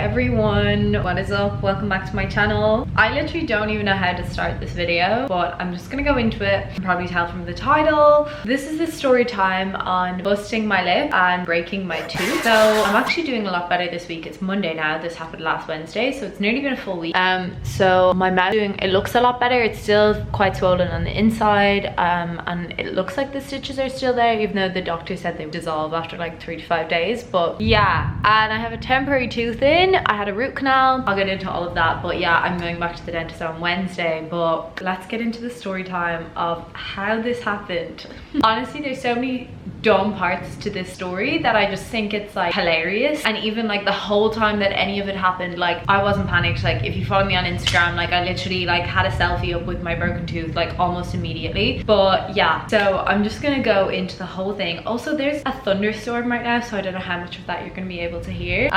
everyone, what is up? Welcome back to my channel. I literally don't even know how to start this video, but I'm just gonna go into it. You can probably tell from the title. This is a story time on busting my lip and breaking my tooth. So I'm actually doing a lot better this week. It's Monday now. This happened last Wednesday, so it's nearly been a full week. So my mouth it looks a lot better. It's still quite swollen on the inside, and it looks like the stitches are still there, even though the doctor said they would dissolve after like 3 to 5 days. But yeah, and I have a temporary tooth in. I had a root canal. I'll get into all of that, but yeah, I'm going back to the dentist on Wednesday. But let's get into the story time of how this happened. Honestly, there's so many dumb parts to this story that I just think it's like hilarious. And even like the whole time that any of it happened, like I wasn't panicked. Like if you follow me on Instagram, like I literally like had a selfie up with my broken tooth like almost immediately. But yeah, so I'm just gonna go into the whole thing. Also, there's a thunderstorm right now, so I don't know how much of that you're gonna be able to hear.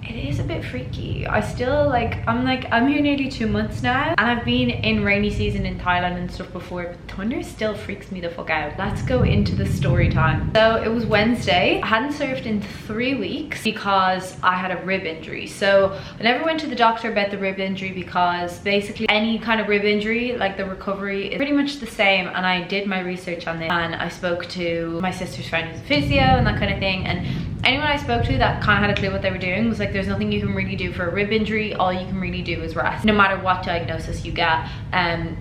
It is a bit freaky. I'm here nearly 2 months now, and I've been in rainy season in Thailand and stuff before, but thunder still freaks me the fuck out. Let's go into the story time. So it was Wednesday. I hadn't surfed in 3 weeks because I had a rib injury. So I never went to the doctor about the rib injury because basically any kind of rib injury, like the recovery is pretty much the same. And I did my research on this, and I spoke to my sister's friend who's a physio and that kind of thing, and anyone I spoke to that kind of had a clue what they were doing was like, there's nothing you can really do for a rib injury. All you can really do is rest, no matter what diagnosis you get.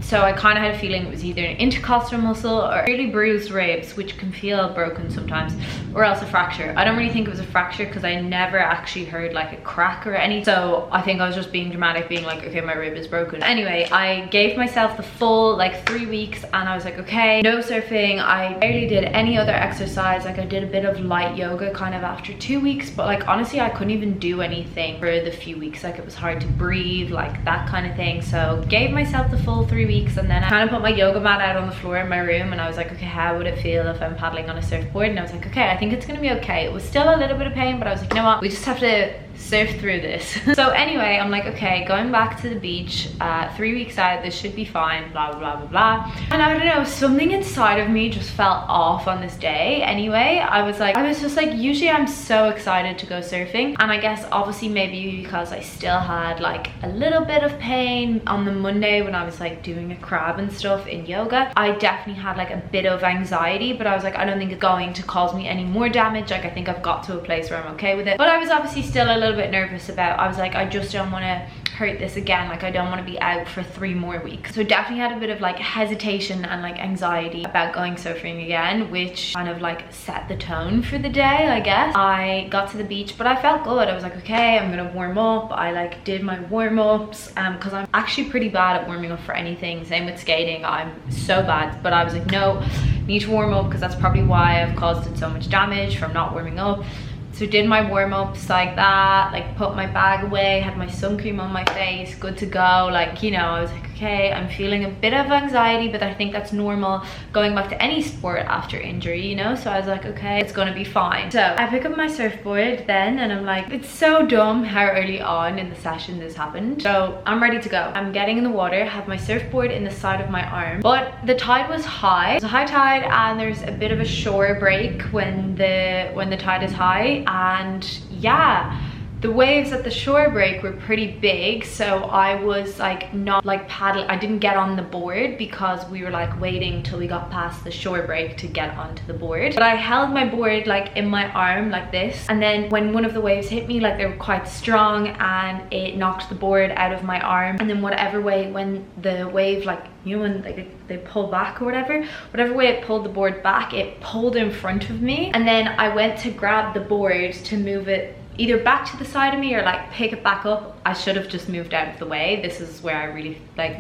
So I kind of had a feeling it was either an intercostal muscle or really bruised ribs, which can feel broken sometimes, or else a fracture. I don't really think it was a fracture because I never actually heard like a crack or anything. So I think I was just being dramatic, being like, okay, my rib is broken. Anyway, I gave myself the full like 3 weeks, and I was like, okay, no surfing. I barely did any other exercise. Like I did a bit of light yoga kind of after 2 weeks, but like honestly I couldn't even do anything for the few weeks. Like it was hard to breathe, like that kind of thing. So gave myself the full 3 weeks, and then I kind of put my yoga mat out on the floor in my room, and I was like, okay, how would it feel if I'm paddling on a surfboard? And I was like, okay, I think it's gonna be okay. It was still a little bit of pain, but I was like, you know what, we just have to surf through this. So anyway, I'm like, okay, going back to the beach, 3 weeks out, this should be fine, blah blah blah blah blah. And I don't know, something inside of me just felt off on this day. Anyway, I was just like, usually I'm so excited to go surfing, and I guess obviously maybe because I still had like a little bit of pain on the Monday when I was like doing a crab and stuff in yoga. I definitely had like a bit of anxiety, but I was like, I don't think it's going to cause me any more damage. Like I think I've got to a place where I'm okay with it, but I was obviously still a little bit nervous about, I was like, I just don't want to hurt this again. Like I don't want to be out for 3 more weeks. So definitely had a bit of like hesitation and like anxiety about going surfing again, which kind of like set the tone for the day, I guess. I got to the beach, but I felt good. I was like, okay, I'm gonna warm up. I like did my warm-ups because I'm actually pretty bad at warming up for anything. Same with skating, I'm so bad. But I was like, no, need to warm up because that's probably why I've caused it so much damage from not warming up. So did my warm-ups like that, like put my bag away, had my sun cream on my face, good to go. Like, you know, I was like, okay, I'm feeling a bit of anxiety, but I think that's normal going back to any sport after injury, you know? So I was like, okay, it's gonna be fine. So I pick up my surfboard then, and I'm like, it's so dumb how early on in the session this happened. So I'm ready to go. I'm getting in the water, have my surfboard in the side of my arm, but the tide was high. It was a high tide, and there's a bit of a shore break when the tide is high. And yeah, the waves at the shore break were pretty big, so I was like not like paddling. I didn't get on the board because we were like waiting till we got past the shore break to get onto the board. But I held my board like in my arm like this, and then when one of the waves hit me, like they were quite strong, and it knocked the board out of my arm. And then whatever way, when the wave, like, you know, when they pull back or whatever way it pulled the board back, it pulled in front of me. And then I went to grab the board to move it either back to the side of me or like pick it back up. I should have just moved out of the way. This is where I really like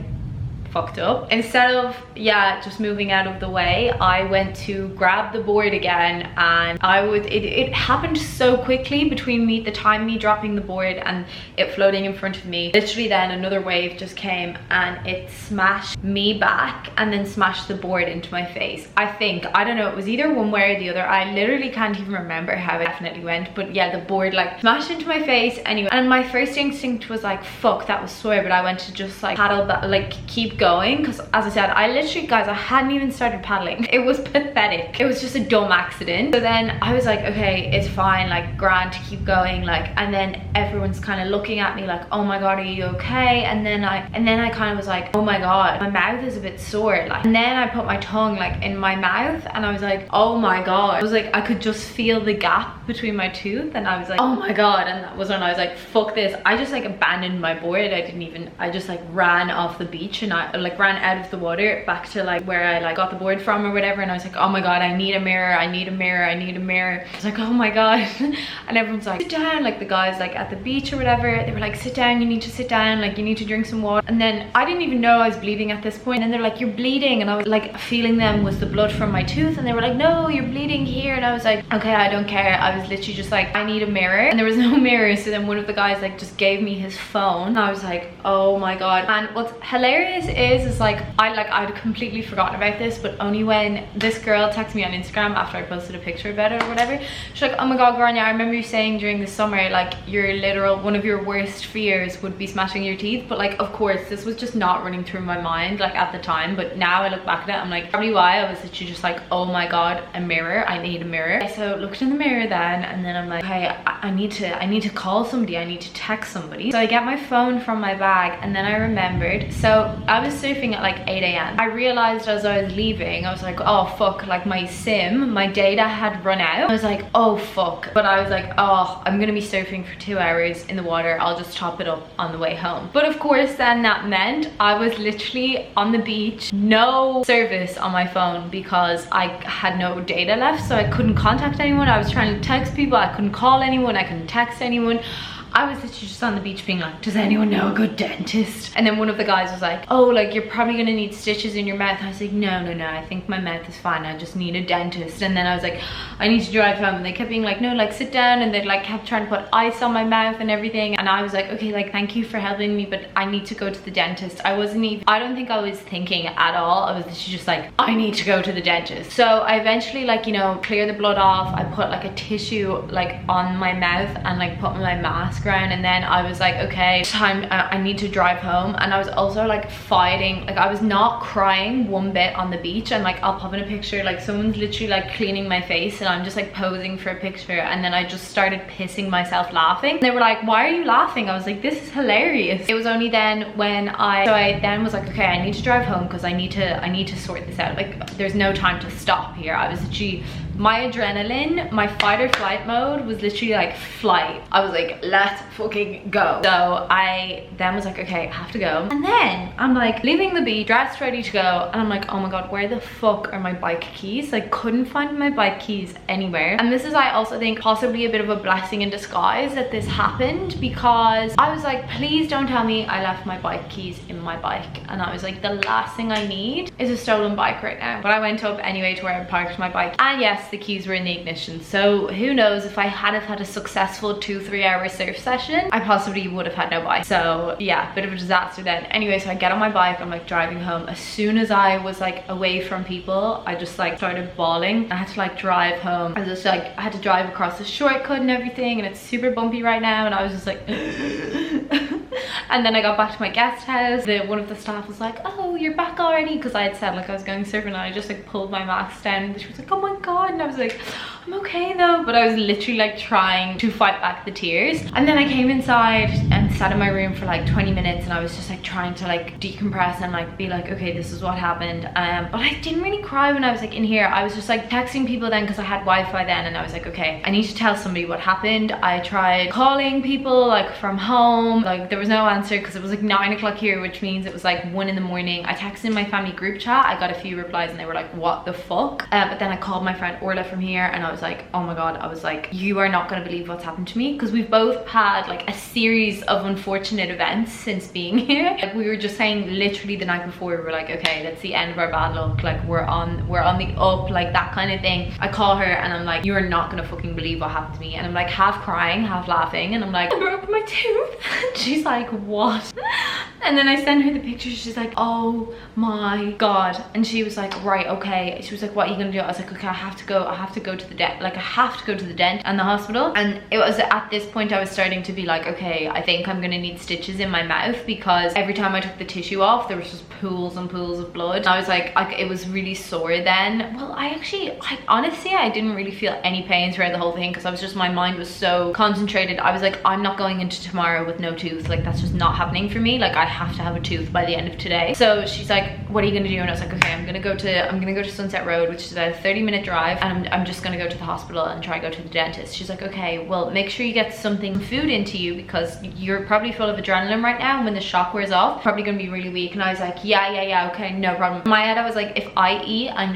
fucked up. Instead of, yeah, just moving out of the way, I went to grab the board again, and it happened so quickly between the time me dropping the board and it floating in front of me. Literally then another wave just came and it smashed me back and then smashed the board into my face. I don't know, it was either one way or the other. I literally can't even remember how it definitely went, but yeah, the board like smashed into my face anyway. And my first instinct was like, fuck, that was sore, but I went to just like paddle back, like keep going going, because as I said, I literally, guys, I hadn't even started paddling. It was pathetic. It was just a dumb accident. So then I was like, okay, it's fine, like grand to keep going, like, and then everyone's kind of looking at me like, oh my god, are you okay? And then I kind of was like, oh my god, my mouth is a bit sore, like, and then I put my tongue like in my mouth and I was like, oh my god. I was like, I could just feel the gap between my tooth and I was like, oh my god. And that was when I was like, fuck this. I just like abandoned my board. I just like ran off the beach and I like ran out of the water back to like where I like got the board from or whatever, and I was like, oh my god, I need a mirror, I need a mirror, I need a mirror. I was like, oh my god. And everyone's like, sit down, like the guys like at the beach or whatever, they were like, sit down, you need to sit down, like you need to drink some water. And then I didn't even know I was bleeding at this point, and they're like, you're bleeding, and I was like feeling them was the blood from my tooth, and they were like, no, you're bleeding here. And I was like, okay, I don't care. I was literally just like, I need a mirror, and there was no mirror. So then one of the guys like just gave me his phone, and I was like, oh my god. And what's hilarious is like I'd completely forgotten about this, but only when this girl texted me on Instagram after I posted a picture about it or whatever, she's like, oh my god, Grainne, I remember you saying during the summer like your literal one of your worst fears would be smashing your teeth. But like, of course, this was just not running through my mind like at the time, but now I look back at it, I'm like, probably why I was literally just like, oh my god, a mirror, I need a mirror. So looked in the mirror then, and then I'm like, okay, I need to call somebody, I need to text somebody. So I get my phone from my bag, and then I remembered, so I was surfing at like 8 a.m. I realized as I was leaving, I was like, oh fuck, like my data had run out. I was like, oh fuck. But I was like, oh, I'm gonna be surfing for 2 hours in the water, I'll just top it up on the way home. But of course then that meant I was literally on the beach, no service on my phone because I had no data left, so I couldn't contact anyone. I was trying to text people, I couldn't call anyone, I couldn't text anyone. I was literally just on the beach being like, does anyone know a good dentist? And then one of the guys was like, oh, like you're probably gonna need stitches in your mouth. I was like, no, I think my mouth is fine, I just need a dentist. And then I was like, I need to drive home, and they kept being like, no, like sit down, and they like kept trying to put ice on my mouth and everything. And I was like, okay, like thank you for helping me, but I need to go to the dentist. I don't think I was thinking at all. I was literally just like, I need to go to the dentist. So I eventually, like, you know, clear the blood off. I put like a tissue like on my mouth and like put my mask around, and then I was like, okay, time, I need to drive home. And I was also like fighting, like I was not crying one bit on the beach, and like I'll pop in a picture, like someone's literally like cleaning my face and I'm just like posing for a picture, and then I just started pissing myself laughing. And they were like, why are you laughing? I was like, this is hilarious. It was only then when I then was like, okay, I need to drive home because I need to sort this out. Like there's no time to stop here. I was literally, my adrenaline, my fight or flight mode was literally like flight. I was like, let's fucking go. So I then was like, okay, I have to go. And then I'm like leaving the beach, dressed, ready to go, and I'm like, oh my god, where the fuck are my bike keys? I couldn't find my bike keys anywhere. And this is, I also think, possibly a bit of a blessing in disguise that this happened, because I was like, please don't tell me I left my bike keys in my bike. And I was like, the last thing I need is a stolen bike right now. But I went up anyway to where I parked my bike, and yes, the keys were in the ignition. So who knows, if I had had a successful 2-3 hour surf session, I possibly would have had no bike. So yeah, bit of a disaster then. Anyway, so I get on my bike, I'm like driving home. As soon as I was like away from people, I just like started bawling. I had to like drive home. I was just like, I had to drive across the shortcut and everything, and it's super bumpy right now, and I was just like and then I got back to my guest house. One of the staff was like, oh, you're back already, because I had said like I was going surfing, and I just like pulled my mask down, and she was like, oh my god. And I was like, I'm okay though. But I was literally like trying to fight back the tears. And then I came inside and sat in my room for like 20 minutes, and I was just like trying to like decompress and like be like, okay, this is what happened. But I didn't really cry when I was like in here. I was just like texting people then, because I had Wi-Fi then, and I was like, okay, I need to tell somebody what happened. I tried calling people like from home, like there was no answer because it was like 9 o'clock here, which means it was like 1 in the morning. I texted my family group chat, I got a few replies, and they were like, what the fuck? But then I called my friend Orla from here, and I was like, oh my god, I was like, you are not gonna believe what's happened to me, because we've both had like a series of unfortunate events since being here. Like we were just saying literally the night before, we were like, okay, that's the end of our bad luck, like we're on the up, like that kind of thing. I call her and I'm like, you are not gonna fucking believe what happened to me. And I'm like half crying, half laughing, and I'm like, I broke my tooth. She's like, what? And then I sent her the picture. She's like, oh my god. And she was like, right, okay. She was like, what are you gonna do? I was like, okay, I have to go to the dent, like I have to go to the dent and the hospital. And it was at this point I was starting to be like, okay, I think I'm gonna need stitches in my mouth, because every time I took the tissue off there was just pools and pools of blood. And I was like, it was really sore then. Well, I honestly didn't really feel any pain throughout the whole thing, because I was just, my mind was so concentrated. I was like, I'm not going into tomorrow with no tooth. Like, that's just not happening for me. Like, I have to have a tooth by the end of today. So she's like, what are you gonna do? And I was like, okay, I'm gonna go to Sunset Road, which is about a 30-minute drive, and I'm just gonna go to the hospital and try to go to the dentist. She's like, okay, well, make sure you get something food into you, because you're probably full of adrenaline right now, and when the shock wears off, probably gonna be really weak. And I was like, yeah, okay, no problem. In my head, I was like, if I eat, I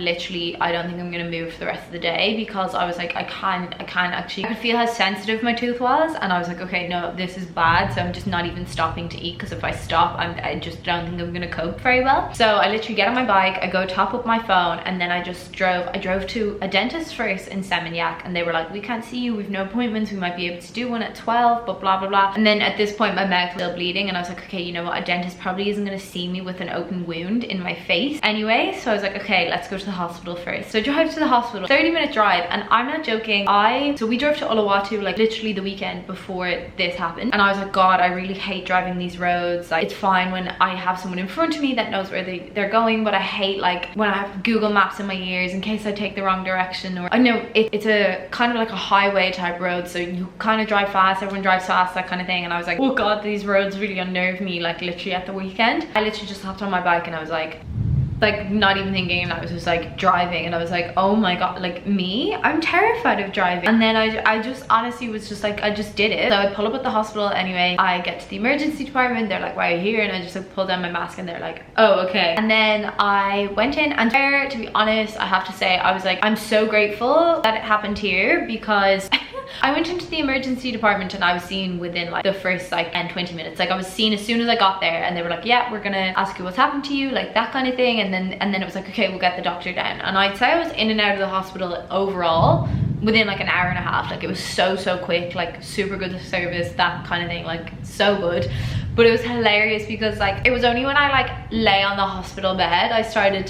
don't think I'm gonna move for the rest of the day, because I was like, I can't actually. I could feel how sensitive my tooth was, and I was like, okay, no, this is bad. So I'm just not even stopping to eat, because if I stop, I just don't think I'm gonna cope very well. So I literally get on my bike, I go top up my phone, and then I drove to a dentist first in Seminyak, and they were like, we can't see you, we've no appointments, we might be able to do one at 12, but blah blah blah. And then at this point my mouth was still bleeding, and I was like, okay, you know what, a dentist probably isn't gonna see me with an open wound in my face anyway. So I was like, okay, let's go to the hospital first. So I drive to the hospital, 30-minute drive, and I'm not joking, so we drove to Uluwatu like literally the weekend before this happened, and I was like, God, I really hate driving these roads. Like, it's fine when I have someone in front of me that knows where they're going, but I hate like when I have Google Maps in my ears in case I take the wrong direction. Or I know it's a kind of like a highway type road, so you kind of drive fast, everyone drives fast, that kind of thing. And I was like, oh God, these roads really unnerve me, like literally at the weekend. I literally just hopped on my bike, and I was like not even thinking, and I was just like driving, and I was like, oh my God, like me, I'm terrified of driving. And then I just honestly was just like, I just did it. So I pull up at the hospital anyway, I get to the emergency department, they're like, why are you here? And I just like pull down my mask, and they're like, oh, okay. And then I went in, and there, to be honest, I have to say, I was like, I'm so grateful that it happened here, because I went into the emergency department, and I was seen within like the first like 10-20 minutes. Like, I was seen as soon as I got there, and they were like, yeah, we're gonna ask you what's happened to you, like that kind of thing. And then it was like, okay, we'll get the doctor down. And I'd say I was in and out of the hospital overall within like an hour and a half. Like, it was so quick, like super good service, that kind of thing, like so good. But it was hilarious, because like it was only when I like lay on the hospital bed I started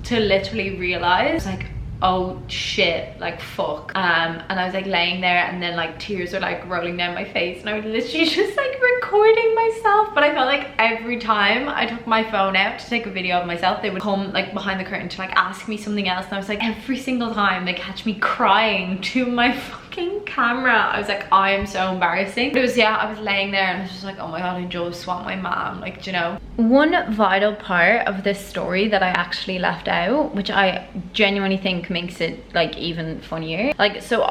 to literally realize like, oh shit, like fuck. And I was like laying there, and then like tears were like rolling down my face, and I was literally just like recording myself. But I felt like every time I took my phone out to take a video of myself, they would come like behind the curtain to like ask me something else, and I was like, every single time they catch me crying to my fucking camera. I was like, I am so embarrassing. But it was, yeah, I was laying there, and I was just like, oh my God, I just want my mom, like, you know. One vital part of this story that I actually left out, which I genuinely think makes it like even funnier. Like, so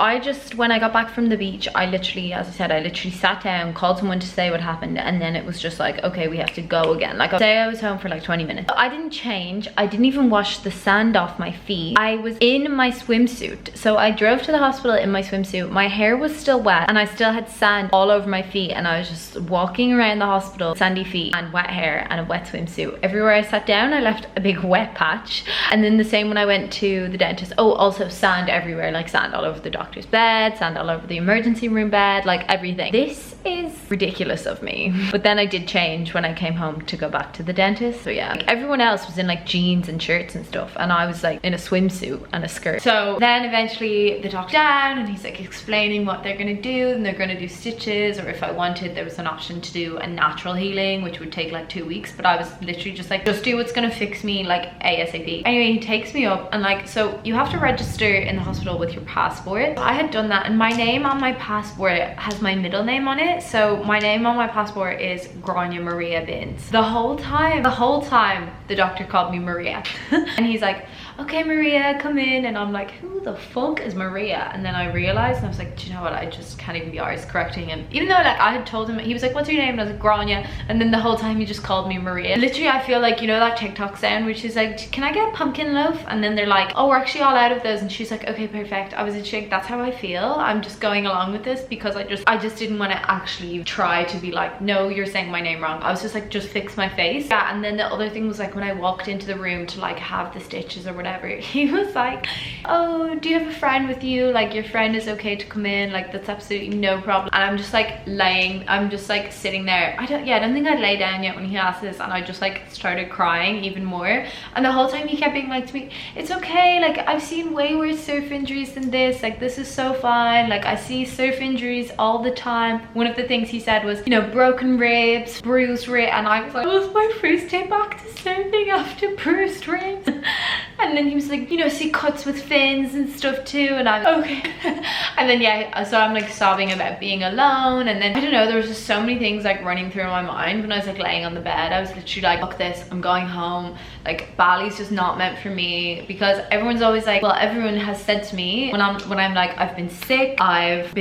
when I got back from the beach, I literally, as I said, I literally sat down, called someone to say what happened, and then it was just like, okay, we have to go again. Like, say I was home for like 20 minutes. I didn't change, I didn't even wash the sand off my feet. I was in my swimsuit. So I drove to the hospital in my swimsuit. My hair was still wet, and I still had sand all over my feet, and I was just walking around the hospital, sandy feet and wet hair and a wet swimsuit. Everywhere I sat down, I left a big wet patch. And then the same when I went to the dentist. Oh, also sand everywhere, like sand all over the doctor's bed, sand all over the emergency room bed, like everything. This is ridiculous of me. But then I did change when I came home to go back to the dentist. So yeah, like everyone else was in like jeans and shirts and stuff, and I was like in a swimsuit and a skirt. So then eventually the doctor down, and he's like explaining what they're gonna do, and they're gonna do stitches, or if I wanted, there was an option to do a natural healing, which would take like 2 weeks. But I was literally just like, just do what's gonna fix me like ASAP. Anyway, he takes me up, and like, so you have to register in the hospital with your passport. I had done that, and my name on my passport has my middle name on it. So my name on my passport is Grainne Maria Binns. The whole time the doctor called me Maria. And he's like, okay, Maria, come in. And I'm like, who the fuck is Maria? And then I realized, and I was like, do you know what, I just can't even be arsed correcting him. Even though like I had told him, he was like, what's your name? And I was like, Grainne. And then the whole time he just called me Maria. Literally, I feel like, you know that TikTok sound which is like, can I get a pumpkin loaf? And then they're like, oh, we're actually all out of those. And she's like, okay, perfect. I was in shake. That's how I feel. I'm just going along with this, because I just didn't want to actually try to be like, no, you're saying my name wrong. I was just like, just fix my face. Yeah. And then the other thing was like, when I walked into the room to like have the stitches or whatever, he was like, oh, do you have a friend with you? Like, your friend is okay to come in, like that's absolutely no problem. And I'm just like I'm just like sitting there. I don't think I'd lay down yet when he asked this, and I just like started crying even more. And the whole time he kept being like to me, it's okay, like I've seen way worse surf injuries than this, like this is so fine, like I see surf injuries all the time. One of the things he said was, you know, broken ribs, bruised rib, and I was like, it was my first day back to surfing after bruised ribs. And then he was like, you know, see cuts with fins and stuff too, and I'm okay. And then yeah, so I'm like sobbing about being alone, and then I don't know, there was just so many things like running through my mind when I was like laying on the bed. I was literally like, fuck this, I'm going home, like Bali's just not meant for me. Because everyone's always like, well, everyone has said to me when I'm like, I've been sick, I've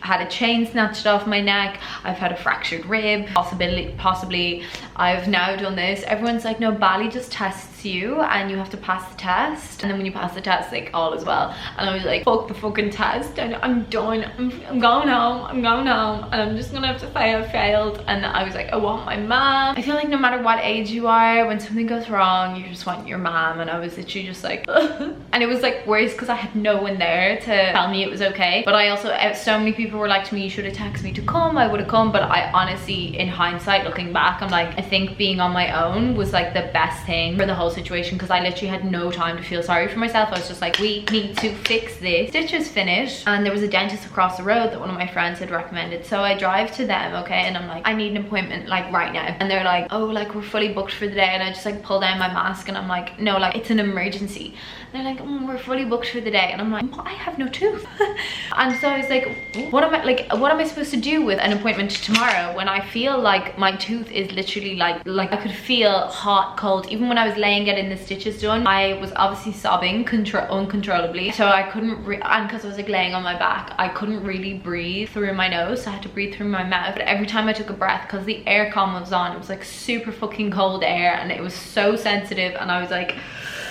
had a chain snatched off my neck, I've had a fractured rib, possibly I've now done this, everyone's like, no, Bali just tests you and you have to pass the test, and then when you pass the test, like all is well. And I was like, fuck the fucking test, and I'm done, I'm going home, and I'm just gonna have to say I failed. And I was like, I want my mom. I feel like no matter what age you are, when something goes wrong, you just want your mom. And I was literally just like and it was like worse because I had no one there to tell me it was okay. But I also, so many people were like to me, you should have texted me to come, I would have come. But I honestly, in hindsight, looking back, I'm like, I think being on my own was like the best thing for the whole situation, because I literally had no time to feel sorry for myself. I was just like, we need to fix this. Stitches finished, and there was a dentist across the road that one of my friends had recommended, so I drive to them, okay, and I'm like, I need an appointment like right now. And they're like, oh, like we're fully booked for the day. And I just like pull down my mask and I'm like, no, like it's an emergency. They're like, we're fully booked for the day. And I'm like, I have no tooth. And so I was like, what am I supposed to do with an appointment tomorrow when I feel like my tooth is literally like I could feel hot, cold. Even when I was laying getting the stitches done, I was obviously sobbing uncontrollably. So I couldn't, and because I was like laying on my back, I couldn't really breathe through my nose. So I had to breathe through my mouth. But every time I took a breath, because the aircon was on, it was like super fucking cold air, and it was so sensitive, and I was like,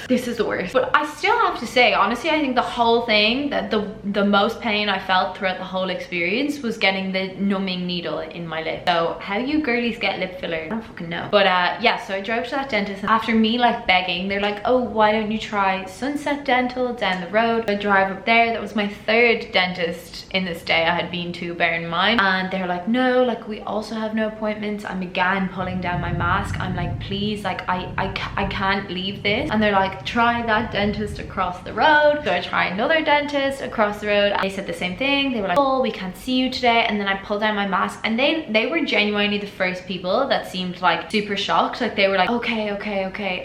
this is the worst. But I still have to say, honestly, I think the whole thing, that the most pain I felt throughout the whole experience was getting the numbing needle in my lip. So how you girlies get lip filler, I don't fucking know. But yeah, so I drove to that dentist, and after me like begging, they're like, oh, why don't you try Sunset Dental down the road? I drive up there. That was my third dentist in this day I had been to, bear in mind. And they're like, no, like we also have no appointments. I'm again pulling down my mask. I'm like, please, like I can't leave this. And they're like, try that dentist across the road. So I try another dentist across the road. They said the same thing. They were like, oh, we can't see you today. And then I pulled down my mask, and they were genuinely the first people that seemed like super shocked. Like they were like, okay.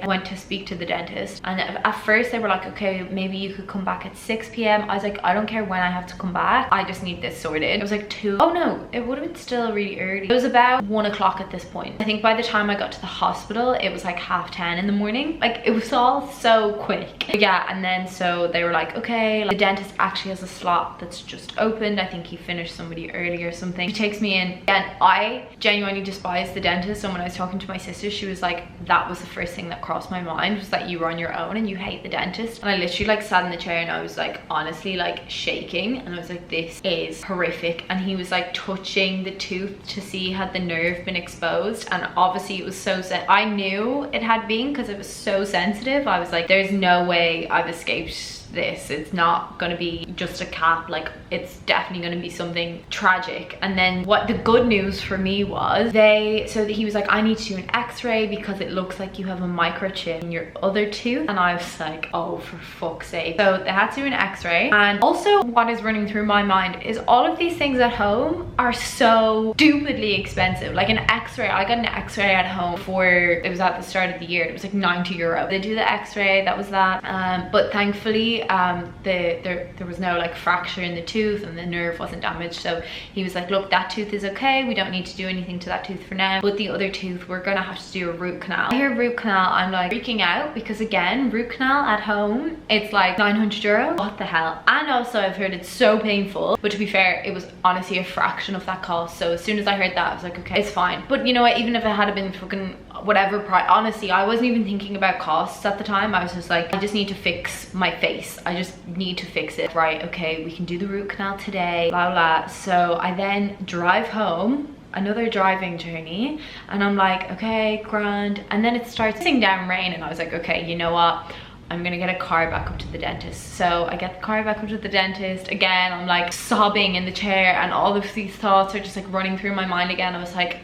I went to speak to the dentist, and at first they were like, okay, maybe you could come back at 6 p.m. I was like, I don't care when I have to come back, I just need this sorted. It was like 2, oh no, it would have been still really early. It was about 1 o'clock at this point. I think by the time I got to the hospital, it was like 10:30 in the morning. Like it was all so quick. But yeah, and then so they were like, okay, like, the dentist actually has a slot that's just opened. I think he finished somebody early or something. He takes me in, and I genuinely despise the dentist. And when I was talking to my sister, she was like, that was the first thing that crossed my mind, was that you were on your own and you hate the dentist. And I literally like sat in the chair, and I was like honestly like shaking, and I was like, this is horrific. And he was like touching the tooth to see had the nerve been exposed, and obviously it was so I knew it had been, because it was so sensitive. I was like, there's no way I've escaped this. It's not gonna be just a cap, like it's definitely gonna be something tragic. And then what the good news for me was, he was like, I need to do an x-ray because it looks like you have a microchip in your other tooth. And I was like, oh, for fuck's sake. So they had to do an x-ray. And also what is running through my mind is all of these things at home are so stupidly expensive. Like an x-ray, I got an x-ray at home it was at the start of the year, it was like €90. They do the x-ray, that was that. But thankfully there was no like fracture in the tooth, and the nerve wasn't damaged. So he was like, look, that tooth is okay, we don't need to do anything to that tooth for now, but the other tooth, we're gonna have to do a root canal. I hear root canal, I'm like freaking out, because again, root canal at home, it's like €900. What the hell? And also I've heard it's so painful, but to be fair, it was honestly a fraction of that cost. So as soon as I heard that, I was like, okay, it's fine. But you know what, even if it had been fucking whatever price, honestly, I wasn't even thinking about costs at the time. I was just like, I just need to fix my face, I just need to fix it. Right, okay, we can do the root canal today, blah blah. So I then drive home, another driving journey, and I'm like, okay, grand. And then it starts sitting down rain, and I was like, okay, you know what, I'm gonna get a car back up to the dentist. So I get the car back up to the dentist. Again, I'm like sobbing in the chair and all of these thoughts are just like running through my mind again. I was like,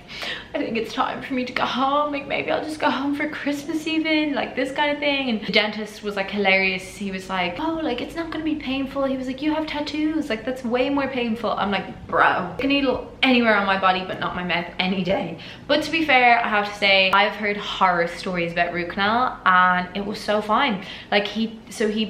I think it's time for me to go home. Like maybe I'll just go home for Christmas even, like this kind of thing. And the dentist was like hilarious. He was like, oh, like it's not gonna be painful. He was like, you have tattoos, like that's way more painful. I'm like, bro, I can needle anywhere on my body but not my mouth any day. But to be fair, I have to say I've heard horror stories about root canal and it was so fine. Like he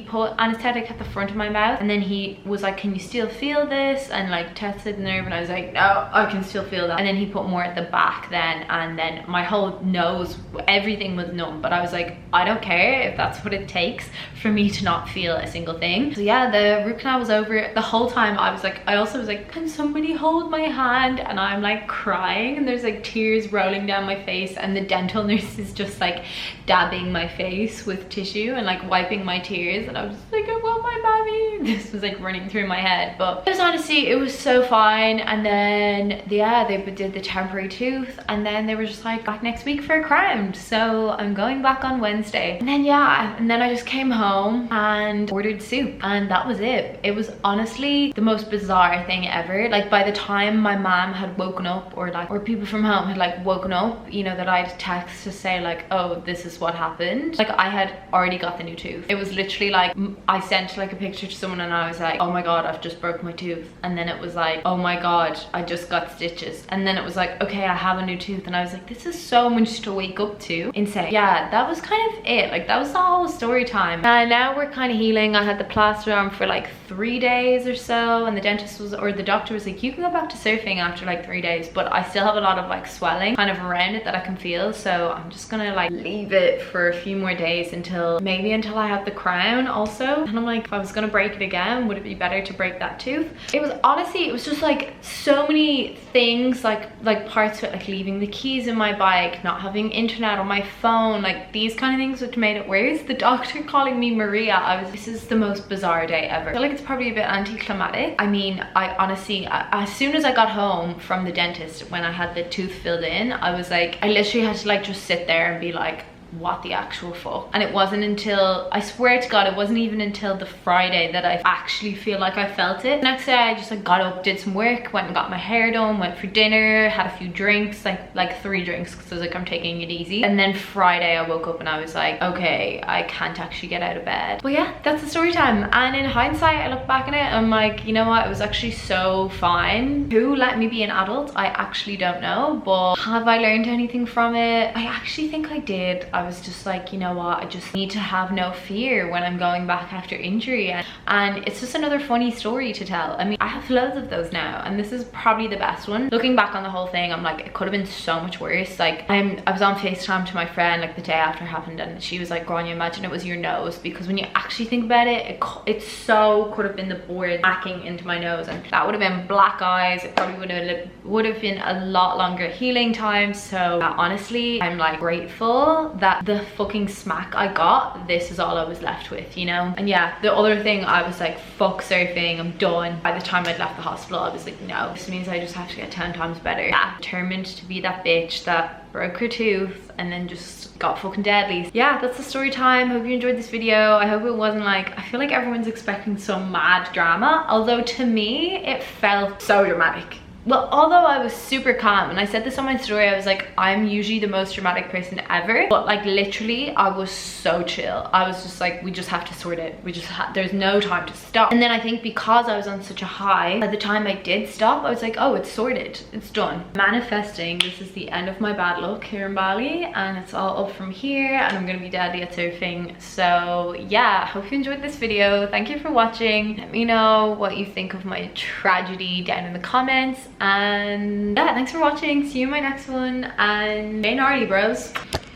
put anesthetic at the front of my mouth and then he was like, can you still feel this, and like tested the nerve, and I was like, no, I can still feel that. And then he put more at the back then, and then my whole nose, everything was numb. But I was like, I don't care if that's what it takes for me to not feel a single thing. So yeah, the root canal was over. The whole time I also was like, can somebody hold my hand? And I'm like crying and there's like tears rolling down my face, and the dental nurse is just like dabbing my face with tissue and like wiping my tears, and I was just like, I want my mommy. This was like running through my head, but it was honestly, it was so fine. And then yeah, they did the temporary tooth, and then they were just like, back next week for a crown. So I'm going back on Wednesday. And then yeah, and then I just came home and ordered soup, and that was it. It was honestly the most bizarre thing ever. Like by the time my mom had woken up, or people from home had like woken up, you know, that I'd text to say like, oh, this is what happened. Like I had already got the new tooth. It was literally like, I sent like a picture to someone and I was like, oh my god, I've just broke my tooth. And then it was like, oh my god, I just got stitches. And then it was like, okay, I have a new tooth. And I was like, this is so much to wake up to. Insane. Yeah, that was kind of it. Like that was the whole story time. And now we're kind of healing. I had the plaster on for like 3 days or so, and the dentist was, or the doctor was like, you can go back to surfing after like 3 days, but I still have a lot of like swelling kind of around it that I can feel. So I'm just gonna like leave it for a few more days until I have the crown also. And I'm like, if I was gonna break it again, would it be better to break that tooth? It was honestly, it was just like so many things, like parts of it, like leaving the keys in my bike, not having internet on my phone, like these kind of things which made it worse. The doctor calling me Maria, this is the most bizarre day ever. I feel like it's probably a bit anticlimactic. I mean, I honestly, as soon as I got home from the dentist, when I had the tooth filled in, I was like, I literally had to like just sit there and be like, what the actual fuck? And it wasn't until, I swear to god, it wasn't even until the Friday that I actually feel like I felt it. The next day I just like got up, did some work, went and got my hair done, went for dinner, had a few drinks, like 3 drinks, because I was like, I'm taking it easy. And then Friday I woke up and I was like, okay, I can't actually get out of bed. But yeah, that's the story time. And in hindsight, I look back on it, I'm like, you know what, it was actually so fine. Who let me be an adult? I actually don't know, but have I learned anything from it? I actually think I did. I was just like, you know what, I just need to have no fear when I'm going back after injury, and it's just another funny story to tell. I mean, I have loads of those now, and this is probably the best one. Looking back on the whole thing, I'm like, it could have been so much worse. Like I was on FaceTime to my friend like the day after it happened, and she was like, Grainne, imagine it was your nose, because when you actually think about it, it so could have been the board hacking into my nose, and that would have been black eyes. It probably would have been a lot longer healing time. So honestly, I'm like grateful that the fucking smack I got, this is all I was left with, you know. And yeah, the other thing, I was like, fuck surfing, I'm done. By the time I'd left the hospital, I was like, no, this means I just have to get 10 times better. Yeah, determined to be that bitch that broke her tooth and then just got fucking deadly. Yeah, that's the story time. Hope you enjoyed this video. I hope it wasn't like, I feel like everyone's expecting some mad drama, although to me it felt so dramatic. Well, although I was super calm, and I said this on my story, I was like, I'm usually the most dramatic person ever, but like literally I was so chill. I was just like, we just have to sort it. There's no time to stop. And then I think because I was on such a high, by the time I did stop, I was like, oh, it's sorted, it's done. Manifesting, this is the end of my bad luck here in Bali, and it's all up from here, and I'm gonna be deadly at surfing. So yeah, hope you enjoyed this video. Thank you for watching. Let me know what you think of my tragedy down in the comments. And yeah, thanks for watching. See you in my next one, and stay gnarly, bros.